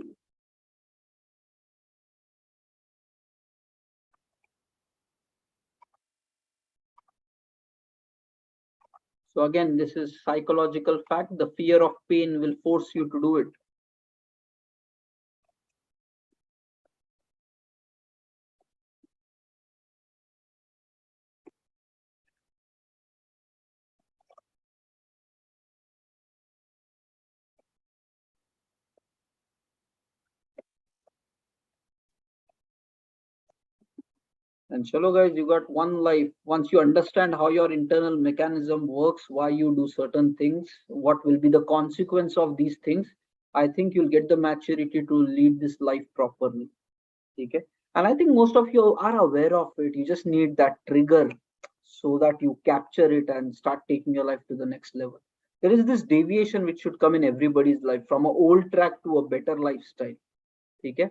So again, this is psychological fact. The fear of pain will force you to do it. And chalo guys, you got one life. Once you understand how your internal mechanism works, why you do certain things, what will be the consequence of these things, I think you'll get the maturity to lead this life properly. Okay. And I think most of you are aware of it. You just need that trigger so that you capture it and start taking your life to the next level. There is this deviation which should come in everybody's life from an old track to a better lifestyle. Okay.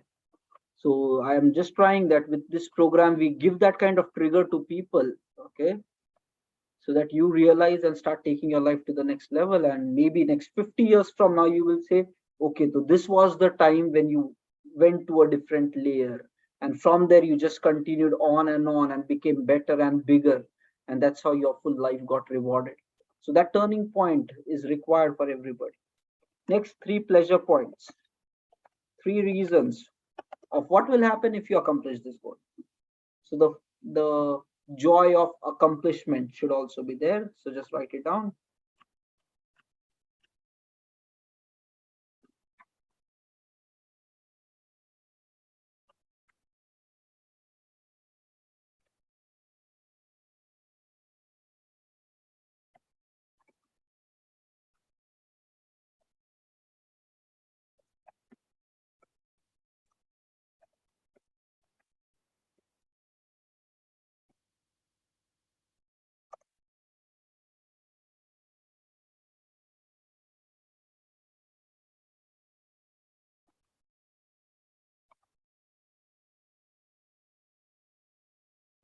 So I am just trying that with this program, we give that kind of trigger to people. Okay. So that you realize and start taking your life to the next level. And maybe next 50 years from now, you will say, okay, so this was the time when you went to a different layer. And from there, you just continued on and became better and bigger. And that's how your full life got rewarded. So that turning point is required for everybody. Next, 3 pleasure points. 3 reasons of what will happen if you accomplish this goal. So the joy of accomplishment should also be there. So just write it down.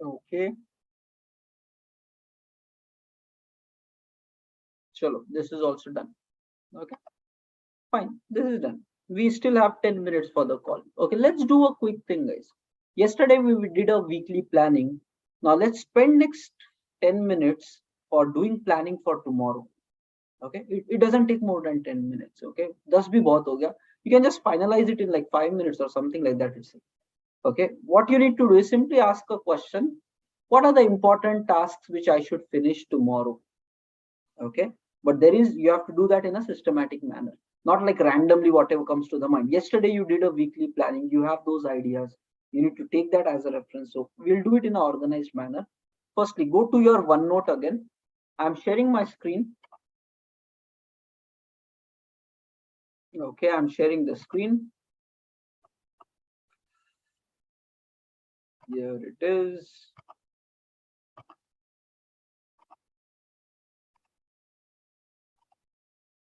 Okay. Chalo, this is also done. Okay, fine. This is done. We still have 10 minutes for the call. Okay, let's do a quick thing, guys. Yesterday we did a weekly planning. Now let's spend next 10 minutes for doing planning for tomorrow. Okay, it doesn't take more than 10 minutes. Okay, 10 bhi bahut ho gaya. You can just finalize it in like 5 minutes or something like that. Okay, what you need to do is simply ask a question. What are the important tasks which I should finish tomorrow? Okay, but you have to do that in a systematic manner, not like randomly whatever comes to the mind. Yesterday you did a weekly planning, you have those ideas, you need to take that as a reference. So we'll do it in an organized manner. Firstly, go to your OneNote again. I'm sharing my screen. Okay, I'm sharing the screen. Here it is.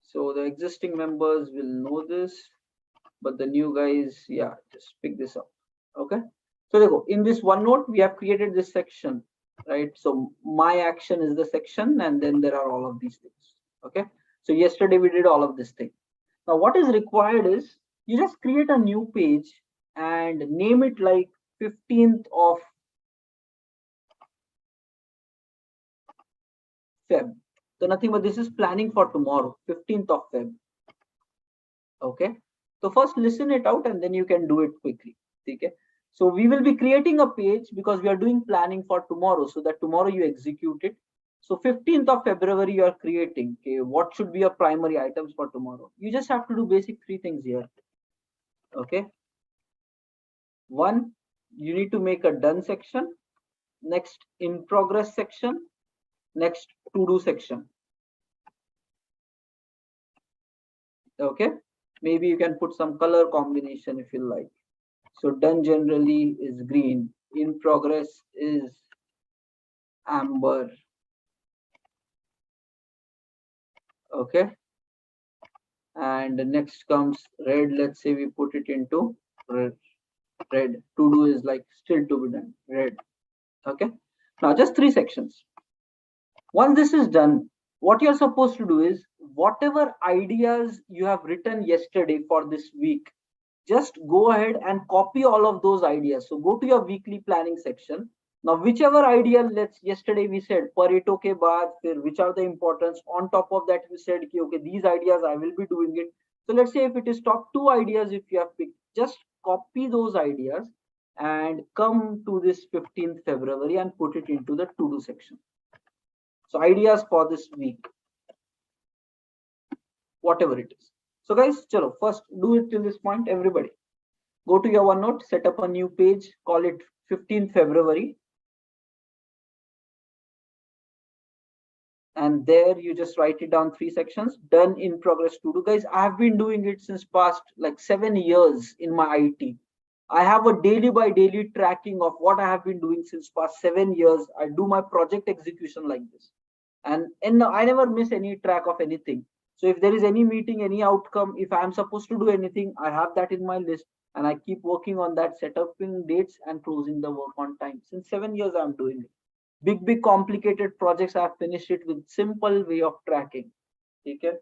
So the existing members will know this, but the new guys, yeah, just pick this up. Okay, so in this OneNote we have created this section, right? So my action is the section, and then there are all of these things. Okay, so yesterday we did all of this thing. Now what is required is you just create a new page and name it like 15th of Feb. So nothing but this is planning for tomorrow, 15th of Feb. Okay, so first listen it out and then you can do it quickly. Okay, so we will be creating a page because we are doing planning for tomorrow, so that tomorrow you execute it. So 15th of February you are creating. Okay, what should be your primary items for tomorrow? You just have to do basic 3 things here. Okay, one, you need to make a done section, next in progress section, next to do section. Okay, maybe you can put some color combination if you like. So done generally is green, in progress is amber. Okay, and next comes red. Let's say we put it into red. To do is like still to be done, red. Okay, now just 3 sections. Once this is done, what you're supposed to do is whatever ideas you have written yesterday for this week, just go ahead and copy all of those ideas. So go to your weekly planning section. Now whichever idea, let's yesterday we said Pareto ke baad, which are the importance, on top of that we said okay, these ideas I will be doing it. So let's say if it is top 2 ideas, if you have picked, just copy those ideas and come to this 15th February and put it into the to do section. So ideas for this week, whatever it is. So guys, chalo, first do it till this point. Everybody go to your OneNote, set up a new page, call it 15th February. And there you just write it down 3 sections, done, in progress, to do. Guys, I have been doing it since past like 7 years in my IT. I have a daily by daily tracking of what I have been doing since past 7 years. I do my project execution like this. And I never miss any track of anything. So if there is any meeting, any outcome, if I'm supposed to do anything, I have that in my list and I keep working on that, setting dates and closing the work on time. Since 7 years, I'm doing it. Big complicated projects, I've finished it with simple way of tracking. Okay.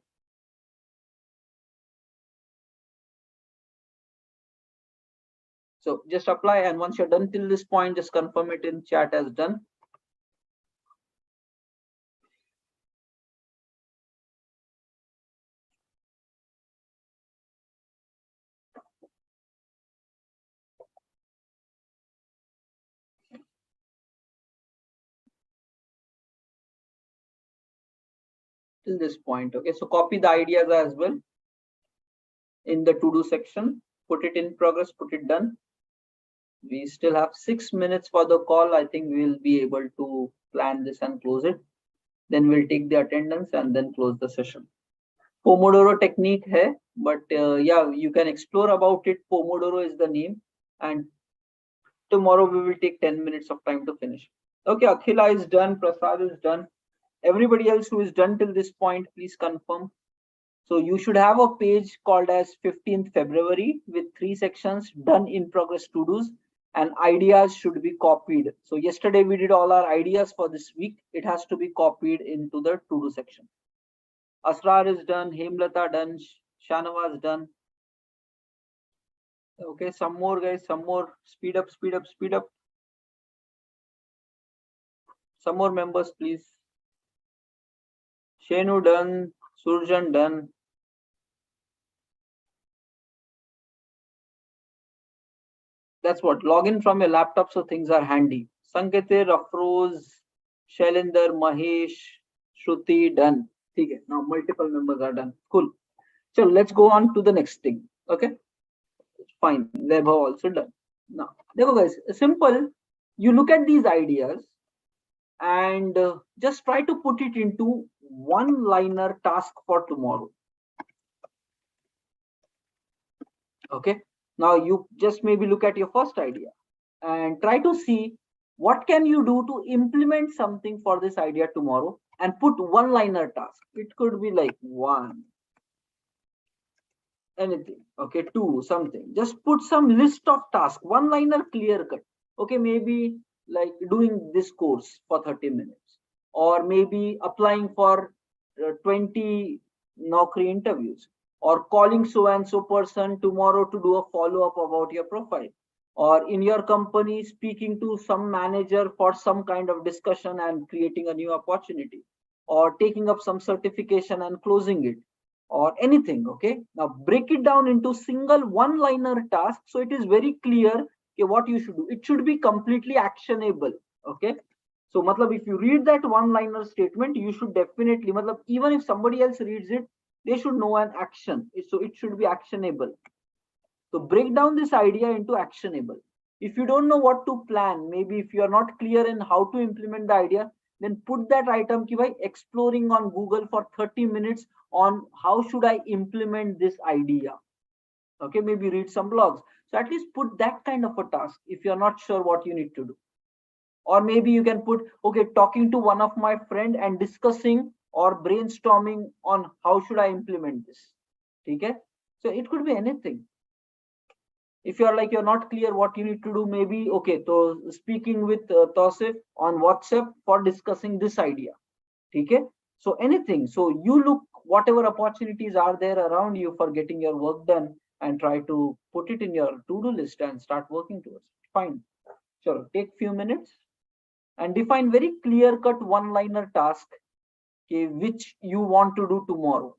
So just apply, and once you're done till this point, just confirm it in chat as done. Till this point. Okay, so copy the ideas as well in the to do section, put it in progress, put it done. We still have 6 minutes for the call. I think we'll be able to plan this and close it. Then we'll take the attendance and then close the session. Pomodoro technique hai, but yeah, you can explore about it. Pomodoro is the name, and tomorrow we will take 10 minutes of time to finish. Okay, Akhila is done, Prasad is done. Everybody else who is done till this point, please confirm. So you should have a page called as 15th February with 3 sections, done, in progress, to do's, and ideas should be copied. So yesterday we did all our ideas for this week. It has to be copied into the to do section. Asrar is done, Hemlata done, Shanawaz done. Okay, some more guys, some more. Speed up, speed up, speed up. Some more members, please. Shenu done, Surjan done. That's what. Log in from your laptop so things are handy. Sanketir, Afroz, Shailinder, Mahesh, Shruti done. Okay, now multiple members are done. Cool. So let's go on to the next thing. Okay, fine. Web also done. Now, देखो guys, simple. You look at these ideas and just try to put it into one-liner task for tomorrow. Okay. Now you just maybe look at your first idea and try to see what can you do to implement something for this idea tomorrow and put one-liner task. It could be like one, anything. Okay, two, something. Just put some list of tasks, one-liner clear cut. Okay, maybe like doing this course for 30 minutes, or maybe applying for 20 Naukri interviews, or calling so and so person tomorrow to do a follow up about your profile, or in your company speaking to some manager for some kind of discussion and creating a new opportunity, or taking up some certification and closing it, or anything. Okay, now break it down into single one liner task so it is very clear, okay, what you should do. It should be completely actionable. Okay, so matlab, if you read that one liner statement, you should definitely matlab, even if somebody else reads it, they should know an action, so it should be actionable. So break down this idea into actionable. If you don't know what to plan, maybe if you are not clear in how to implement the idea, then put that item ki bhai, exploring on Google for 30 minutes on how should I implement this idea. Okay, maybe read some blogs. So at least put that kind of a task if you're not sure what you need to do. Or maybe you can put, okay, talking to one of my friend and discussing or brainstorming on how should I implement this. Okay, so it could be anything. If you're like you're not clear what you need to do, maybe okay, so speaking with Tosif on WhatsApp for discussing this idea. Okay, so anything. So you look whatever opportunities are there around you for getting your work done and try to put it in your to-do list and start working towards it. Fine. Sure, take few minutes and define very clear cut one liner task, okay, which you want to do tomorrow.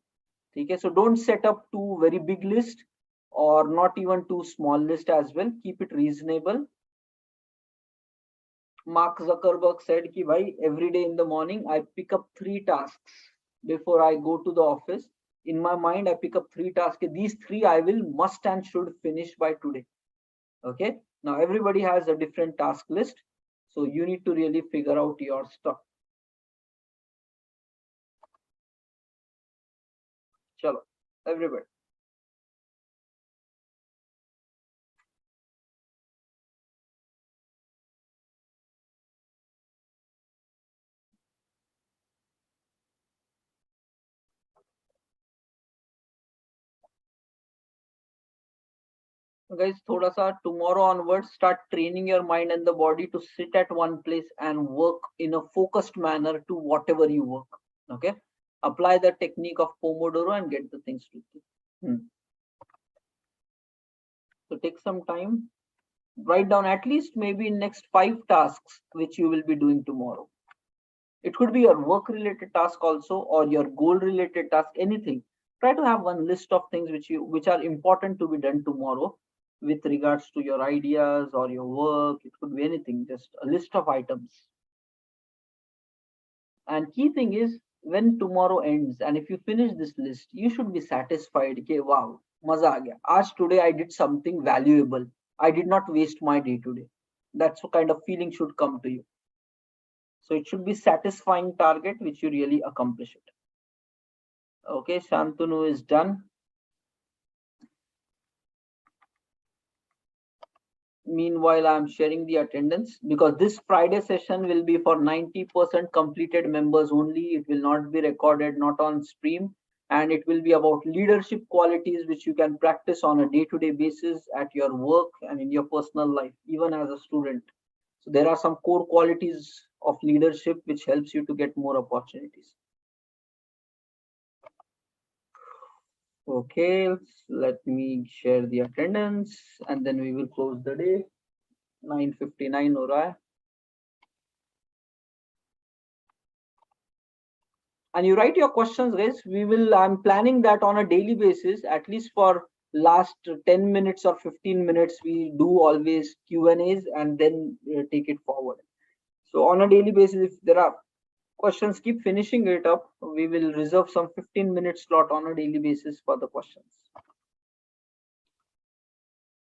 Okay, so don't set up two very big list or not even too small list as well. Keep it reasonable. Mark Zuckerberg said ki bhai, every day in the morning I pick up 3 tasks before I go to the office. In my mind, I pick up 3 tasks. These 3 I will must and should finish by today. Okay. Now everybody has a different task list, so you need to really figure out your stuff. Chalo, everybody. Guys, thoda sa tomorrow onwards, start training your mind and the body to sit at one place and work in a focused manner to whatever you work. Okay, apply the technique of Pomodoro and get the things to do. So take some time, write down at least maybe next 5 tasks which you will be doing tomorrow. It could be your work related task also, or your goal related task, anything. Try to have one list of things which are important to be done tomorrow with regards to your ideas or your work. It could be anything, just a list of items. And key thing is, when tomorrow ends and if you finish this list, you should be satisfied. Okay, wow, maza aa gaya. Today I did something valuable. I did not waste my day today. That's what kind of feeling should come to you. So it should be satisfying target which you really accomplish it. Okay, Shantanu is done. Meanwhile, I'm sharing the attendance because this Friday session will be for 90% completed members only. It will not be recorded, not on stream, and it will be about leadership qualities which you can practice on a day-to-day basis at your work and in your personal life, even as a student. So there are some core qualities of leadership which helps you to get more opportunities. Okay, let me share the attendance and then we will close the day. 9:59 हो रहा है. And you write your questions, guys. I'm planning that on a daily basis, at least for last 10 minutes or 15 minutes, we do always Q&As and then take it forward. So on a daily basis, if there are questions, keep finishing it up. We will reserve some 15-minute slot on a daily basis for the questions.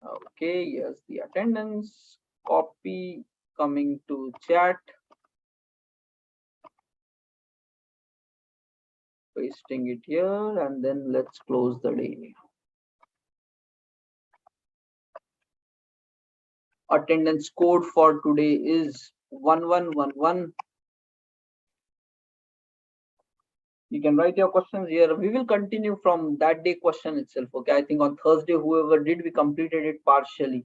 Okay, yes, the attendance, copy coming to chat, pasting it here, and then let's close the day. Attendance code for today is 1111. You can write your questions here. We will continue from that day question itself. Okay, I think on Thursday, whoever did, we completed it partially.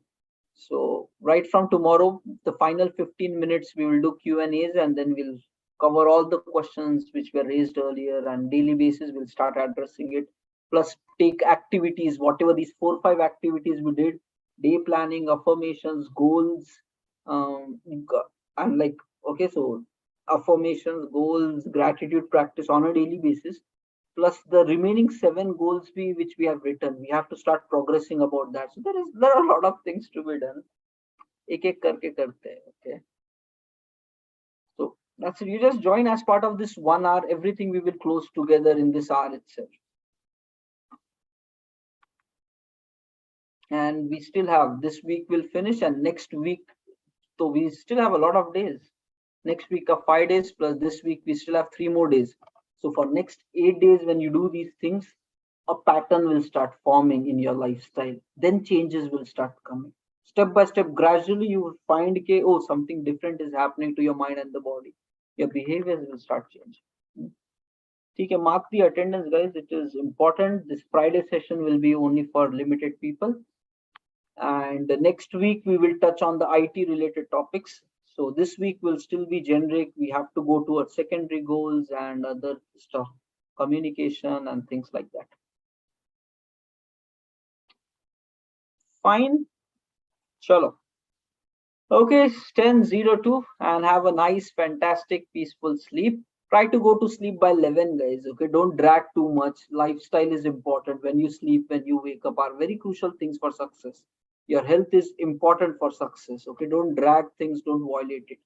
So right from tomorrow, the final 15 minutes, we will do Q&As and then we'll cover all the questions which were raised earlier, and daily basis we'll start addressing it. Plus take activities, whatever these 4 or 5 activities we did, day planning, affirmations, goals, and like, okay, so affirmations, goals, gratitude practice on a daily basis, plus the remaining 7 goals which we have written. We have to start progressing about that. So there are a lot of things to be done. एक एक करके करते हैं. Okay, so that's it. You just join as part of this 1 hour. Everything we will close together in this hour itself. And we still have this week will finish, and next week, so we still have a lot of days. Next week are 5 days, plus this week we still have 3 more days. So for next 8 days, when you do these things, a pattern will start forming in your lifestyle. Then changes will start coming. Step by step, gradually you will find that, oh, something different is happening to your mind and the body. Your behaviors will start changing. Okay, mark the attendance, guys. It is important. This Friday session will be only for limited people. And the next week we will touch on the IT related topics. So this week will still be generic. We have to go towards secondary goals and other stuff, communication and things like that. Fine. Chalo. Okay, 10:02 and have a nice, fantastic, peaceful sleep. Try to go to sleep by 11, guys. Okay, don't drag too much. Lifestyle is important. When you sleep, when you wake up, are very crucial things for success. Your health is important for success. Okay, don't drag things, don't violate it.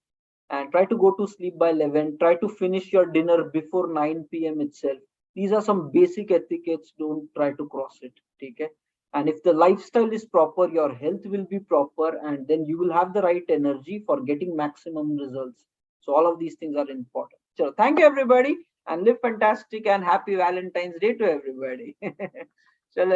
And try to go to sleep by 11. Try to finish your dinner before 9 p.m. itself. These are some basic etiquettes. Don't try to cross it. Okay. And if the lifestyle is proper, your health will be proper, and then you will have the right energy for getting maximum results. So all of these things are important. So thank you, everybody, and live fantastic and happy Valentine's Day to everybody. Chalo,